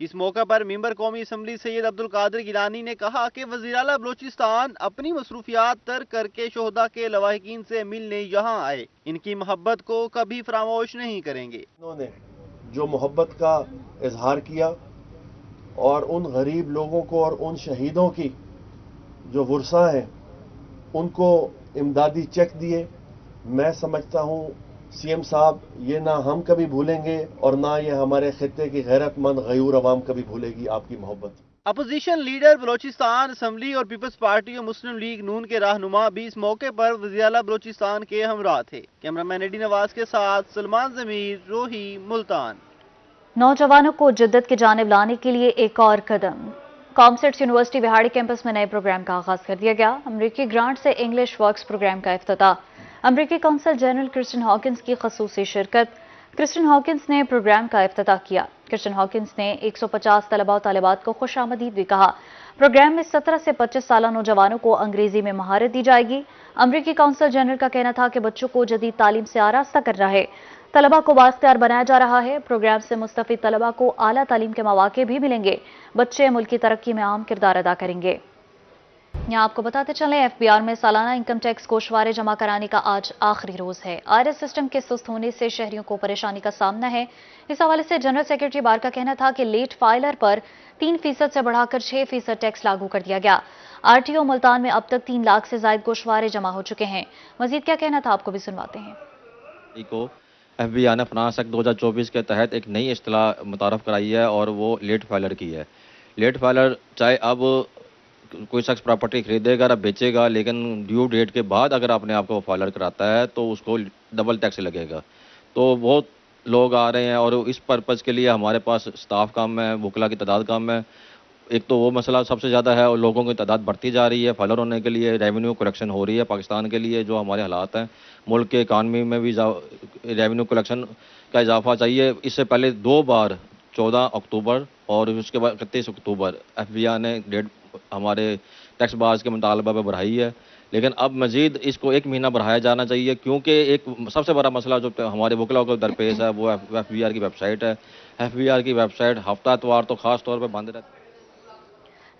اس موقع پر ممبر قومی اسمبلی سید عبد القادر گیلانی نے کہا کہ وزیر اعلیٰ بلوچستان اپنی مصروفیات ترک کر کے شہداء کے لواحقین سے ملنے یہاں آئے، ان کی محبت کو کبھی فراموش نہیں کریں گے۔ انہوں نے جو محبت کا اظہار کیا اور ان غریب لوگوں کو اور ان شہیدوں کی جو ورثاء ہیں ان کو امدادی چیک دیے، میں سمجھتا ہوں سی ایم صاحب یہ نہ ہم کبھی بھولیں گے اور نہ یہ ہمارے خطے کی غیرت مند غیور عوام کبھی بھولے گی آپ کی محبت۔ اپوزیشن لیڈر بلوچستان اسمبلی اور پیپلز پارٹی اور مسلم لیگ نون کے رہنما بھی اس موقع پر وزیر اعلیٰ بلوچستان کے ہمراہ تھے۔ کیمرامین ایڈی نواز کے ساتھ سلمان ضمیر، روہی، ملتان۔ نوجوانوں کو جدت کی جانب لانے کے لیے ایک اور قدم، کامسٹس یونیورسٹی وہاڑی کیمپس میں نئے پروگرام کا آغاز کر دیا گیا۔ امریکی گرانٹ سے انگلش ورکس پروگرام کا افتتاح، امریکی کونسل جنرل کرسٹن ہاکنس کی خصوصی شرکت۔ کرسٹن ہاکنس نے پروگرام کا افتتاح کیا۔ کرسٹن ہاکنس نے 150 طلباء و طالبات کو خوش آمدید بھی کہا۔ پروگرام میں 17 سے 25 سالہ نوجوانوں کو انگریزی میں مہارت دی جائے گی۔ امریکی کونسل جنرل کا کہنا تھا کہ بچوں کو جدید تعلیم سے آراستہ کرنا ہے، طلباء کو بااختیار بنایا جا رہا ہے۔ پروگرام سے مستفید طلباء کو اعلیٰ تعلیم کے مواقع بھی ملیں گے، بچے ملک کی ترقی میں اہم کردار ادا کریں گے۔ یہاں آپ کو بتاتے چلیں ایف بی آر میں سالانہ انکم ٹیکس گوشوارے جمع کرانے کا آج آخری روز ہے۔ آر ایس سسٹم کے سست ہونے سے شہریوں کو پریشانی کا سامنا ہے۔ اس حوالے سے جنرل سیکرٹری بار کا کہنا تھا کہ لیٹ فائلر پر 3% سے بڑھا کر 6% ٹیکس لاگو کر دیا گیا۔ آر ٹی او ملتان میں اب تک 3 لاکھ سے زائد گوشوارے جمع ہو چکے ہیں۔ مزید کیا کہنا تھا آپ کو بھی سنواتے ہیں۔ ایف بی آر نے فنانس ایکٹ 2024 کے تحت ایک نئی اصطلاح متعارف کرائی ہے اور وہ لیٹ فائلر کی ہے۔ لیٹ فائلر چاہے اب کوئی شخص پراپرٹی خریدے گا یا بیچے گا، لیکن ڈیو ڈیٹ کے بعد اگر اپنے آپ کو فائلر کراتا ہے تو اس کو ڈبل ٹیکس لگے گا۔ تو بہت لوگ آ رہے ہیں اور اس پرپز کے لیے ہمارے پاس سٹاف کم ہے، وکلا کی تعداد کم ہے۔ ایک تو وہ مسئلہ سب سے زیادہ ہے اور لوگوں کی تعداد بڑھتی جا رہی ہے فائلر ہونے کے لیے۔ ریونیو کلیکشن ہو رہی ہے پاکستان کے لیے جو ہمارے حالات ہیں، ملک کے اکانومی میں بھی ریونیو کلیکشن کا اضافہ چاہیے۔ اس سے پہلے 2 بار 14 اکتوبر اور اس کے بعد 31 اکتوبر ایف بی آر نے ڈیٹ ہمارے ٹیکس باز کے مطالبہ پہ بڑھائی ہے، لیکن اب مزید اس کو 1 مہینہ بڑھایا جانا چاہیے، کیونکہ ایک سب سے بڑا مسئلہ جو ہمارے وکلاء کو درپیش ہے وہ ایف بی آر کی ویب سائٹ ہے۔ ایف بی آر کی ویب سائٹ ہفتہ اتوار تو خاص طور پہ بند رہتی ہے۔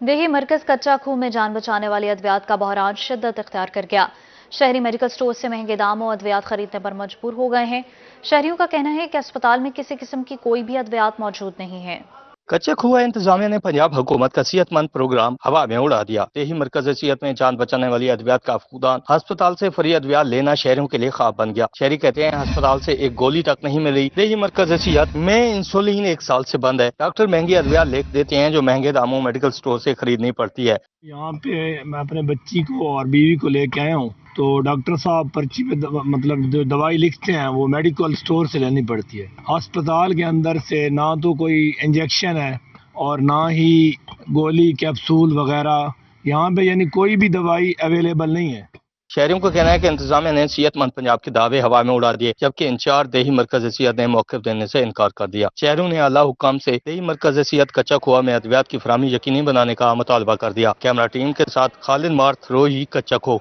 دیہی مرکز کچا کھو میں جان بچانے والی ادویات کا بحران شدت اختیار کر گیا۔ شہری میڈیکل سٹور سے مہنگے داموں ادویات خریدنے پر مجبور ہو گئے ہیں۔ شہریوں کا کہنا ہے کہ اسپتال میں کسی قسم کی کوئی بھی ادویات موجود نہیں ہیں۔ کچے کھوہ انتظامیہ نے پنجاب حکومت کا صحت مند پروگرام ہوا میں اڑا دیا۔ دیہی مرکز صحت میں جان بچانے والی ادویات کا فقدان، ہسپتال سے فری ادویات لینا شہریوں کے لیے خواب بن گیا۔ شہری کہتے ہیں ہسپتال سے ایک گولی تک نہیں ملی۔ دیہی مرکز صحت میں انسولین 1 سال سے بند ہے۔ ڈاکٹر مہنگی ادویات لکھ دیتے ہیں جو مہنگے داموں میڈیکل سٹور سے خریدنی پڑتی ہے۔ یہاں پہ میں اپنے بچی کو اور بیوی کو لے کے آیا ہوں تو ڈاکٹر صاحب پرچی پہ مطلب جو دوائی لکھتے ہیں وہ میڈیکل سٹور سے لینی پڑتی ہے۔ ہسپتال کے اندر سے نہ تو کوئی انجیکشن ہے اور نہ ہی گولی کیپسول وغیرہ، یہاں پہ یعنی کوئی بھی دوائی اویلیبل نہیں ہے۔ شہریوں کا کہنا ہے کہ انتظامیہ نے صحت مند پنجاب کے دعوے ہوا میں اڑا دیے، جبکہ انچارج دیہی مرکز صحت نے موقف دینے سے انکار کر دیا۔ شہریوں نے اعلیٰ حکام سے دیہی مرکز صحت کچا کھوہ میں ادویات کی فراہمی یقینی بنانے کا مطالبہ کر دیا۔ کیمرہ ٹیم کے ساتھ خالد مارتھ، روہی، کچا کھوہ۔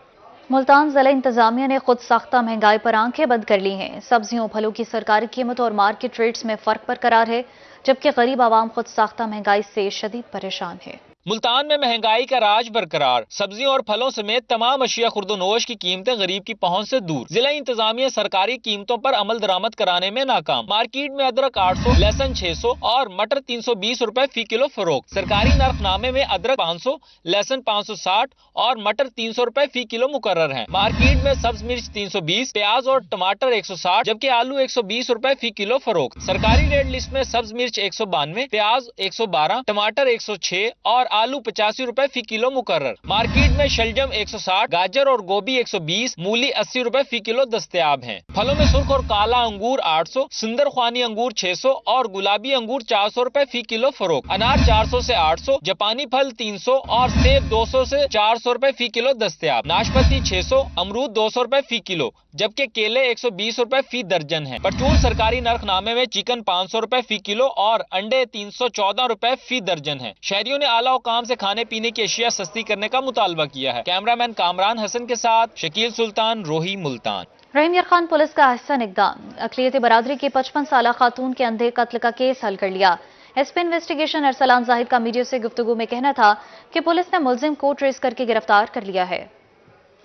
ملتان ضلع انتظامیہ نے خود ساختہ مہنگائی پر آنکھیں بند کر لی ہیں۔ سبزیوں پھلوں کی سرکاری قیمت اور مارکیٹ ریٹس میں فرق برقرار ہے، جبکہ غریب عوام خود ساختہ مہنگائی سے شدید پریشان ہے۔ ملتان میں مہنگائی کا راج برقرار، سبزیوں اور پھلوں سمیت تمام اشیاء خرد و نوش کی قیمتیں غریب کی پہنچ سے دور۔ ضلع انتظامیہ سرکاری قیمتوں پر عمل درآمد کرانے میں ناکام۔ مارکیٹ میں ادرک 800، لہسن 600 اور مٹر 320 روپے فی کلو فروخت۔ سرکاری نرخ نامے میں ادرک 500، لہسن 560 اور مٹر 300 روپے فی کلو مقرر ہیں۔ مارکیٹ میں سبز مرچ 320، پیاز اور ٹماٹر 160 جبکہ آلو 120 روپے فی کلو فروخت۔ سرکاری ریٹ لسٹ میں سبز مرچ 192، پیاز 112، ٹماٹر 106 اور آلو 85 روپے فی کلو مقرر۔ مارکیٹ میں شلجم 160، گاجر اور گوبھی 120، مولی 80 روپے فی کلو دستیاب ہیں۔ پھلوں میں سرخ اور کالا انگور 800، سندر خوانی انگور 600 اور گلابی انگور 400 روپے فی کلو فروخت۔ انار 400 سے 800، جاپانی پھل 300 اور سیب 200 سے 400 روپے فی کلو دستیاب۔ ناشپتی 600، امرود 200 روپے فی کلو جبکہ کیلے 120 روپے فی درجن ہیں۔ پرچون سرکاری نرخ نامے میں چکن 500 روپے فی کلو اور انڈے 314 روپے فی درجن ہیں۔ شہریوں نے اعلیٰ حکام سے کھانے پینے کی اشیاء سستی کرنے کا مطالبہ کیا ہے۔ کیمرامین کامران حسن کے ساتھ شکیل سلطان، روہی، ملتان۔ رحیم یار خان پولیس کا احسن اقدام، اقلیتی برادری کی 55 سالہ خاتون کے اندھے قتل کا کیس حل کر لیا۔ ایس پی انویسٹیگیشن ارسلان زاہد کا میڈیا سے گفتگو میں کہنا تھا کہ پولیس نے ملزم کو ٹریس کر کے گرفتار کر لیا ہے۔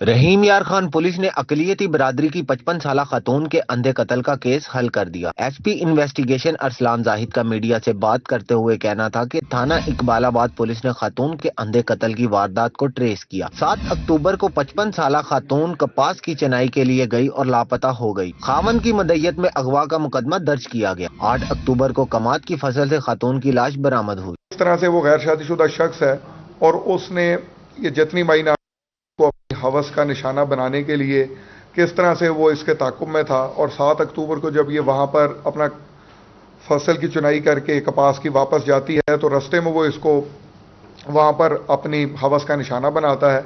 رحیم یار خان پولیس نے اقلیتی برادری کی 55 سالہ خاتون کے اندھے قتل کا کیس حل کر دیا۔ ایس پی انویسٹیگیشن ارسلان زاہد کا میڈیا سے بات کرتے ہوئے کہنا تھا کہ تھانہ اقبال آباد پولیس نے خاتون کے اندھے قتل کی واردات کو ٹریس کیا۔ 7 اکتوبر کو 55 سالہ خاتون کپاس کی چنائی کے لیے گئی اور لاپتہ ہو گئی۔ خاوند کی مدعیت میں اغوا کا مقدمہ درج کیا گیا۔ 8 اکتوبر کو کماد کی فصل سے خاتون کی لاش برآمد ہوئی۔ اس طرح سے وہ غیر شادی شدہ شخص ہے اور اس نے یہ جتنی مائی کو اپنی حوث کا نشانہ بنانے کے لیے کس طرح سے وہ اس کے تعاقب میں تھا، اور 7 اکتوبر کو جب یہ وہاں پر اپنا فصل کی چنائی کر کے کپاس کی واپس جاتی ہے تو رستے میں وہ اس کو وہاں پر اپنی حوث کا نشانہ بناتا ہے،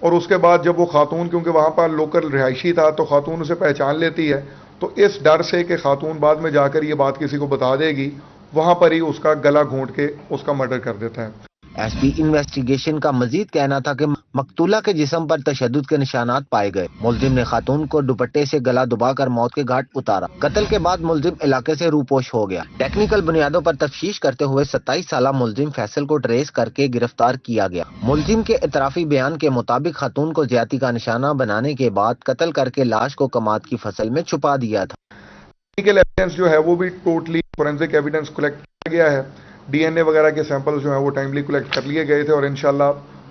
اور اس کے بعد جب وہ خاتون کیونکہ وہاں پر لوکل رہائشی تھا تو خاتون اسے پہچان لیتی ہے، تو اس ڈر سے کہ خاتون بعد میں جا کر یہ بات کسی کو بتا دے گی، وہاں پر ہی اس کا گلا گھونٹ کے اس کا مرڈر کر دیتا ہے۔ ایس پی انویسٹیگیشن کا مزید کہنا تھا کہ مقتولہ کے جسم پر تشدد کے نشانات پائے گئے۔ ملزم نے خاتون کو دوپٹے سے گلا دبا کر موت کے گھاٹ اتارا۔ قتل کے بعد ملزم علاقے سے روپوش ہو گیا۔ ٹیکنیکل بنیادوں پر تفتیش کرتے ہوئے 27 سالہ ملزم فیصل کو ٹریس کر کے گرفتار کیا گیا۔ ملزم کے اعترافی بیان کے مطابق خاتون کو زیادتی کا نشانہ بنانے کے بعد قتل کر کے لاش کو کماد کی فصل میں چھپا دیا تھا۔ ٹیکنیکل ایویڈنس جو ہے وہ بھی ٹوٹلی فورینسک ایویڈنس کلیکٹ کیا گیا ہے۔ ڈی این اے وغیرہ کے سیمپل جو ہیں وہ ٹائملی کلیکٹ کر لیے گئے تھے، اور انشاءاللہ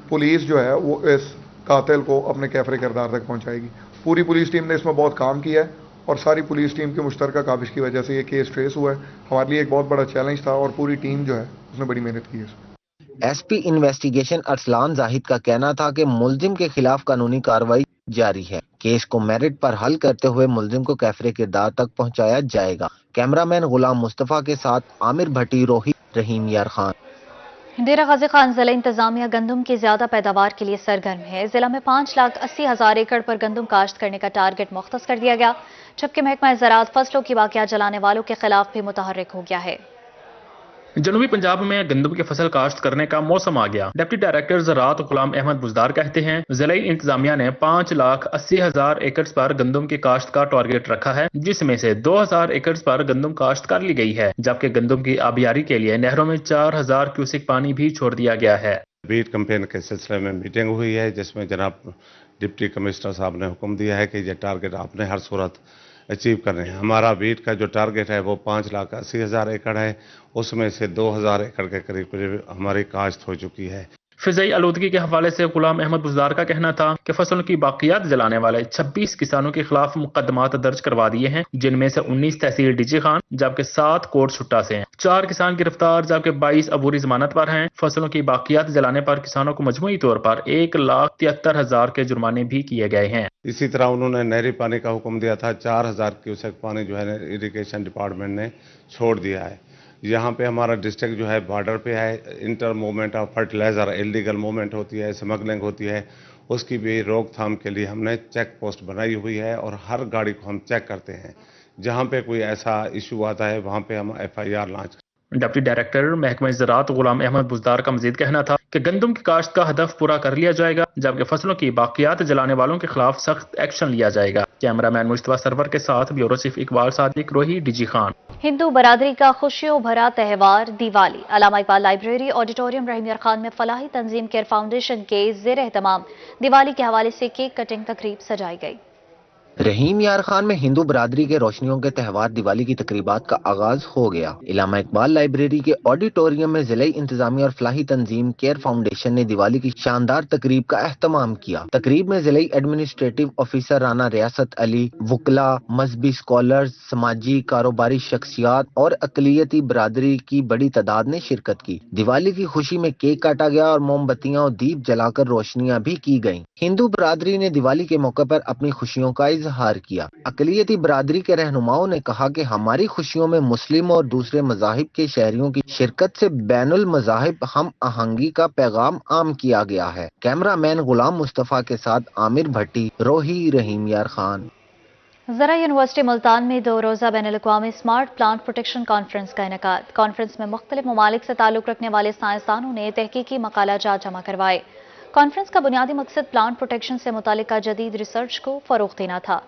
پولیس جو ہے وہ اس قاتل کو اپنے کیفر کردار تک پہنچائے گی۔ پوری پولیس ٹیم نے اس میں بہت کام کیا ہے، اور ساری پولیس ٹیم کی مشترکہ کاوش کی وجہ سے یہ کیس ٹریس ہوا ہے۔ ہمارے لیے ایک بہت بڑا چیلنج تھا، اور پوری ٹیم جو ہے اس نے بڑی محنت کی ہے۔ ایس پی انویسٹیگیشن ارسلان زاہد کا کہنا تھا کہ ملزم کے خلاف قانونی کارروائی جاری ہے۔ کیس کو میرٹ پر حل کرتے ہوئے ملزم کو کیفر کردار تک پہنچایا جائے گا۔ کیمرہ مین غلام مصطفیٰ کے ساتھ عامر بھٹی، روہی، رحیم یار خان۔ ڈیرہ غازی خان ضلع انتظامیہ گندم کی زیادہ پیداوار کے لیے سرگرم ہے۔ ضلع میں 5,80,000 ایکڑ پر گندم کاشت کرنے کا ٹارگٹ مختص کر دیا گیا، جبکہ محکمہ زراعت فصلوں کی باقیات جلانے والوں کے خلاف بھی متحرک ہو گیا ہے۔ جنوبی پنجاب میں گندم کی فصل کاشت کرنے کا موسم آ گیا۔ ڈپٹی ڈائریکٹر زراعت غلام احمد بزدار کہتے ہیں ضلعی انتظامیہ نے 5,80,000 ایکڑ پر گندم کی کاشت کا ٹارگٹ رکھا ہے، جس میں سے 2,000 ایکڑ پر گندم کاشت کر لی گئی ہے، جبکہ گندم کی آبیاری کے لیے نہروں میں 4,000 کیوسک پانی بھی چھوڑ دیا گیا ہے۔ بیٹ کمپین کے سلسلے میں میٹنگ ہوئی ہے، جس میں جناب ڈپٹی کمشنر صاحب نے حکم دیا ہے کہ یہ ٹارگٹ آپ نے ہر صورت اچیو کرنے ہیں۔ ہمارا بیٹ کا جو ٹارگٹ ہے وہ 5,80,000 ایکڑ ہے، اس میں سے 2,000 ایکڑ کے قریب ہماری کاشت ہو چکی ہے۔ فضائی آلودگی کے حوالے سے غلام احمد بزدار کا کہنا تھا کہ فصلوں کی باقیات جلانے والے 26 کسانوں کے خلاف مقدمات درج کروا دیے ہیں، جن میں سے 19 تحصیل ڈیجی خان جبکہ 7 کوٹ چھٹا سے ہیں۔ 4 کسان گرفتار جبکہ 22 عبوری ضمانت پر ہیں۔ فصلوں کی باقیات جلانے پر کسانوں کو مجموعی طور پر 1,73,000 کے جرمانے بھی کیے گئے ہیں۔ اسی طرح انہوں نے نہری پانی کا حکم دیا تھا، 4,000 کیوسک پانی جو ہے اریگیشن ڈپارٹمنٹ نے چھوڑ دیا ہے۔ یہاں پہ ہمارا ڈسٹرکٹ جو ہے بارڈر پہ ہے، inter movement of fertilizer illegal movement ہوتی ہے، اسمگلنگ ہوتی ہے، اس کی بھی روک تھام کے لیے ہم نے چیک پوسٹ بنائی ہوئی ہے، اور ہر گاڑی کو ہم چیک کرتے ہیں۔ جہاں پہ کوئی ایسا ایشو آتا ہے وہاں پہ ہم FIR لانچ کرتے ہیں۔ ڈپٹی ڈائریکٹر محکمہ زراعت غلام احمد بزدار کا مزید کہنا تھا کہ گندم کی کاشت کا ہدف پورا کر لیا جائے گا، جبکہ فصلوں کی باقیات جلانے والوں کے خلاف سخت ایکشن لیا جائے گا۔ کیمرہ مین مصطفیٰ سرور کے ساتھ بیورو چیف اقبال صادق، روہی، ڈیجی خان۔ ہندو برادری کا خوشیوں بھرا تہوار دیوالی علامہ اقبال لائبریری آڈیٹوریم رحیم یار خان میں فلاحی تنظیم کیئر فاؤنڈیشن کے زیر اہتمام دیوالی کے حوالے سے کیک کٹنگ تقریب سجائی گئی۔ رحیم یار خان میں ہندو برادری کے روشنیوں کے تہوار دیوالی کی تقریبات کا آغاز ہو گیا۔ علامہ اقبال لائبریری کے آڈیٹوریم میں ضلعی انتظامیہ اور فلاحی تنظیم کیئر فاؤنڈیشن نے دیوالی کی شاندار تقریب کا اہتمام کیا۔ تقریب میں ضلعی ایڈمنسٹریٹو آفیسر رانا ریاست علی، وکلا، مذہبی اسکالرز، سماجی کاروباری شخصیات اور اقلیتی برادری کی بڑی تعداد نے شرکت کی۔ دیوالی کی خوشی میں کیک کاٹا گیا اور موم بتیاں اور دیپ جلا کر روشنیاں بھی کی گئیں۔ ہندو برادری نے دیوالی کے موقع پر اپنی خوشیوں کا اظہار کیا۔ اقلیتی برادری کے رہنماؤں نے کہا کہ ہماری خوشیوں میں مسلم اور دوسرے مذاہب کے شہریوں کی شرکت سے بین المذاہب ہم آہنگی کا پیغام عام کیا گیا ہے۔ کیمرہ مین غلام مصطفیٰ کے ساتھ عامر بھٹی، روہی، رحیم یار خان۔ زرعی یونیورسٹی ملتان میں 2 روزہ بین الاقوامی اسمارٹ پلانٹ پروٹیکشن کانفرنس کا انعقاد۔ کانفرنس میں مختلف ممالک سے تعلق رکھنے والے سائنسدانوں نے تحقیقی مقالہ جات جمع کروائے۔ کانفرنس کا بنیادی مقصد پلانٹ پروٹیکشن سے متعلقہ جدید ریسرچ کو فروغ دینا تھا۔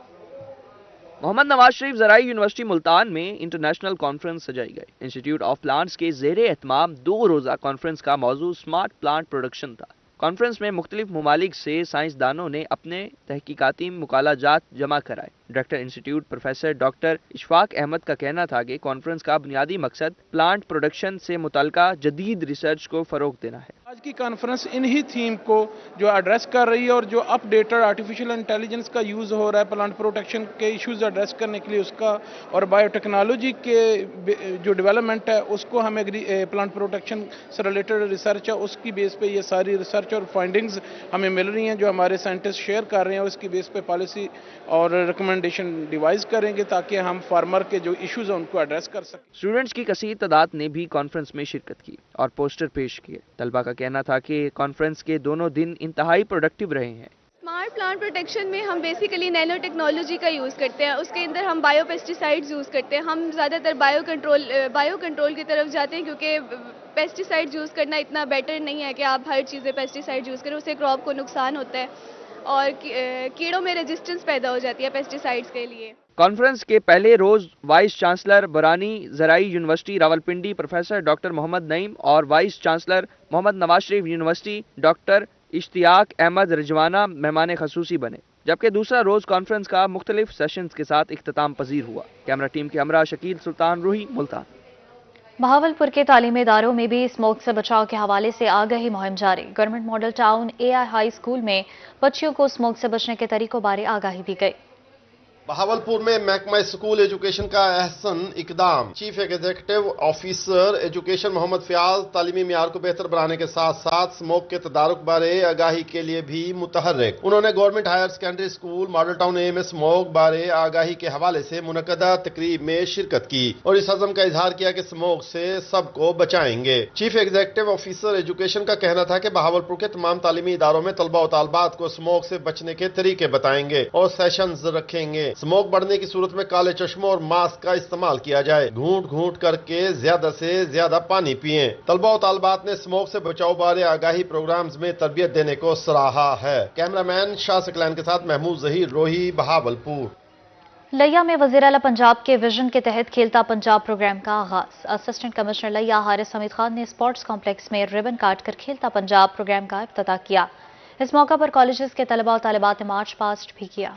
محمد نواز شریف زرعی یونیورسٹی ملتان میں انٹرنیشنل کانفرنس سجائی گئی۔ انسٹیٹیوٹ آف پلانٹس کے زیر اہتمام 2 روزہ کانفرنس کا موضوع سمارٹ پلانٹ پروڈکشن تھا۔ کانفرنس میں مختلف ممالک سے سائنسدانوں نے اپنے تحقیقاتی مقالہ جات جمع کرائے۔ Director institute professor doctor Ashfaq Ahmad کا کہنا تھا کہ کانفرنس کا بنیادی مقصد پلانٹ پروڈکشن سے متعلقہ جدید ریسرچ کو فروغ دینا ہے۔ آج کی کانفرنس انہی تھیم کو جو ایڈریس کر رہی ہے اور جو اپ ڈیٹڈ آرٹیفیشل انٹیلیجنس کا یوز ہو رہا ہے پلانٹ پروٹیکشن کے ایشوز ایڈریس کرنے کے لیے اس کا، اور بایو ٹیکنالوجی کے جو ڈیولپمنٹ ہے اس کو ہمیں پلانٹ پروٹیکشن سے ریلیٹڈ ریسرچ ہے اس کی بیس پہ یہ ساری ریسرچ اور فائنڈنگز ہمیں مل رہی ہیں جو ہمارے سائنٹسٹ شیئر کر رہے ہیں، اس کی بیس پہ پالیسی اور ریکمنڈیشن ڈیوائز کریں گے تاکہ ہم فارمر کے جو ایشوز ہیں ان کو ایڈریس کر سکیں۔ اسٹوڈنٹس کی کثیر تعداد نے بھی کانفرنس میں شرکت کی اور پوسٹر پیش کیے۔ طلبہ کا کہنا تھا کہ کانفرنس کے دونوں دن انتہائی پروڈکٹیو رہے ہیں۔ اسمارٹ پلانٹ پروٹیکشن میں ہم بیسیکلی نینو ٹیکنالوجی کا یوز کرتے ہیں، اس کے اندر ہم بایو پیسٹیسائڈز یوز کرتے ہیں۔ ہم زیادہ تر بایو کنٹرول کی طرف جاتے ہیں کیونکہ پیسٹیسائڈز یوز کرنا اتنا بیٹر نہیں ہے کہ آپ ہر چیزیں پیسٹیسائڈ یوز کریں، اس سے کراپ کو نقصان ہوتا ہے اور کیڑوں میں ریزسٹنس پیدا ہو جاتی ہے پیسٹیسائڈز کے لیے۔ کانفرنس کے پہلے روز وائس چانسلر برانی زرعی یونیورسٹی راولپنڈی پروفیسر ڈاکٹر محمد نعیم اور وائس چانسلر محمد نواز شریف یونیورسٹی ڈاکٹر اشتیاق احمد رجوانہ مہمان خصوصی بنے، جبکہ دوسرا روز کانفرنس کا مختلف سیشنز کے ساتھ اختتام پذیر ہوا۔ کیمرہ ٹیم کے ہمراہ شکیل سلطان روحی، ملتان۔ بہاولپور کے تعلیمی اداروں میں بھی اسموک سے بچاؤ کے حوالے سے آگہی مہم جاری۔ گورنمنٹ ماڈل ٹاؤن اے آئی ہائی اسکول میں بچیوں کو اسموک سے بچنے کے طریقوں بارے آگاہی دی گئی۔ بہاولپور میں محکمہ اسکول ایجوکیشن کا احسن اقدام۔ چیف ایگزیکٹو آفیسر ایجوکیشن محمد فیاض تعلیمی معیار کو بہتر بنانے کے ساتھ ساتھ اسموک کے تدارک بارے آگاہی کے لیے بھی متحرک۔ انہوں نے government higher secondary school model town A میں اسموک بارے آگاہی کے حوالے سے منعقدہ تقریب میں شرکت کی اور اس عزم کا اظہار کیا کہ اسموک سے سب کو بچائیں گے۔ چیف ایگزیکٹو آفیسر ایجوکیشن کا کہنا تھا کہ بہاولپور کے تمام تعلیمی اداروں میں طلبہ و طالبات کو اسموک سے بچنے کے طریقے بتائیں گے اور سیشنز رکھیں گے۔ اسموک بڑھنے کی صورت میں کالے چشموں اور ماسک کا استعمال کیا جائے، گھونٹ گھونٹ کر کے زیادہ سے زیادہ پانی پئیں۔ طلبہ و طالبات نے اسموک سے بچاؤ بارے آگاہی پروگرامز میں تربیت دینے کو سراہا ہے۔ کیمرہ مین شاہ سکلین کے ساتھ محمود ظہیر، روہی، بہاولپور۔ لیا میں وزیر اعلیٰ پنجاب کے ویژن کے تحت کھیلتا پنجاب پروگرام کا آغاز۔ اسسٹنٹ کمشنر لیا حارث حمید خان نے اسپورٹس کمپلیکس میں ربن کاٹ کر کھیلتا پنجاب پروگرام کا افتتاح کیا۔ اس موقع پر کالجز کے طلبہ و طالبات نے مارچ پاسٹ بھی کیا۔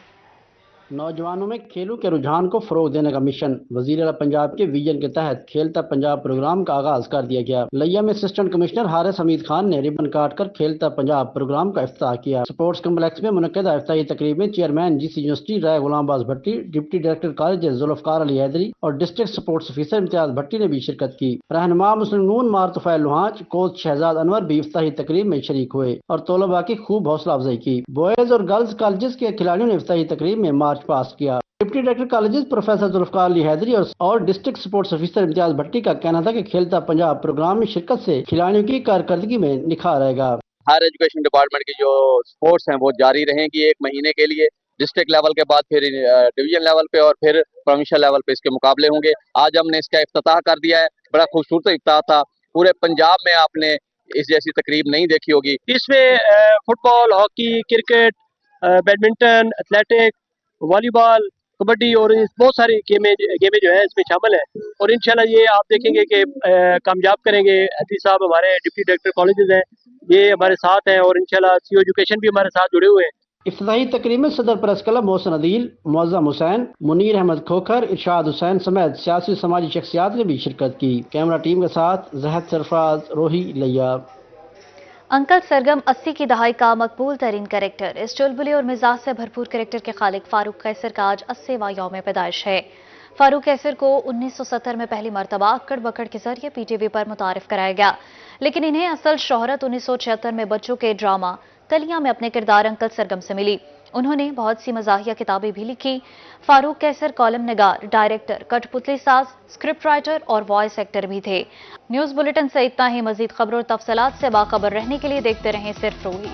نوجوانوں میں کھیلوں کے رجحان کو فروغ دینے کا مشن وزیر اعلیٰ پنجاب کے ویژن کے تحت کھیلتا پنجاب پروگرام کا آغاز کر دیا گیا۔ لیا میں اسسٹنٹ کمشنر حارث حمید خان نے ربن کاٹ کر کھیلتا پنجاب پروگرام کا افتتاح کیا۔ سپورٹس کمپلیکس میں منعقدہ افتتاحی تقریب میں چیئرمین جی سی یونیورسٹی رائے غلام باز بھٹی، deputy director colleges Zulfiqar Ali Haidri اور ڈسٹرکٹ سپورٹس آفیسر امتیاز بھٹی نے بھی شرکت کی۔ رہنما مسلم نون مارطفیل لوہانچ، کوچ شہزاد انور بھی افتتاحی تقریب میں شریک ہوئے اور طلباء کی خوب حوصلہ افزائی کی۔ بوائز اور گرلز کالجز کے کھلاڑیوں نے افتتاحی تقریب میں مارچ پاسٹ کیا۔ Deputy director colleges professor Zulfiqar Ali Haidri اور ڈسٹرکٹ سپورٹس آفیسر امتیاز بھٹی کا کہنا تھا کہ کھیلتا پنجاب پروگرام میں شرکت سے کھلاڑیوں کی کارکردگی میں نکھار آئے گا۔ ہائر ایجوکیشن ڈپارٹمنٹ کی جو سپورٹس ہیں وہ جاری رہیں گی 1 مہینے کے لیے، ڈسٹرکٹ لیول کے بعد پھر ڈویژن لیول پہ اور پھر پروونشل لیول پہ اس کے مقابلے ہوں گے۔ آج ہم نے اس کا افتتاح کر دیا ہے، بڑا خوبصورت افتتاح تھا۔ پورے پنجاب میں آپ نے اس جیسی تقریب نہیں دیکھی ہوگی۔ اس میں فٹ بال، ہاکی، کرکٹ، بیڈمنٹن، ایتھلیٹک، والی بال، کبڈی اور بہت ساری گیمیں جو ہیں اس میں شامل ہیں اور انشاءاللہ یہ آپ دیکھیں گے کہ کامیاب کریں گے۔ حفیظ صاحب ہمارے ڈپٹی ڈائریکٹر کالجز ہیں، یہ ہمارے ساتھ ہیں اور انشاءاللہ سی ایجوکیشن بھی ہمارے ساتھ جڑے ہوئے ہیں۔ افتتاحی تقریب میں صدر پریس کلب محسن عدیل، معظم حسین، منیر احمد کھوکھر، ارشاد حسین سمیت سیاسی و سماجی شخصیات نے بھی شرکت کی۔ کیمرہ ٹیم کے ساتھ زہد سرفراز، روہی، لیا۔ انکل سرگم 80 کی دہائی کا مقبول ترین کریکٹر۔ اس چلبلے اور مزاج سے بھرپور کریکٹر کے خالق فاروق قیصر کا آج 80واں یوم پیدائش ہے۔ فاروق قیصر کو 1970 میں پہلی مرتبہ اکڑ بکڑ کے ذریعے پی ٹی وی پر متعارف کرایا گیا، لیکن انہیں اصل شہرت 1976 میں بچوں کے ڈرامہ کلیاں میں اپنے کردار انکل سرگم سے ملی۔ انہوں نے بہت سی مزاحیہ کتابیں بھی لکھی۔ فاروق قیصر کالم نگار، ڈائریکٹر، کٹ پتلی ساز، اسکرپٹ رائٹر اور وائس ایکٹر بھی تھے۔ نیوز بلیٹن سے اتنا ہی۔ مزید خبروں اور تفصیلات سے باخبر رہنے کے لیے دیکھتے رہیں صرف روہی۔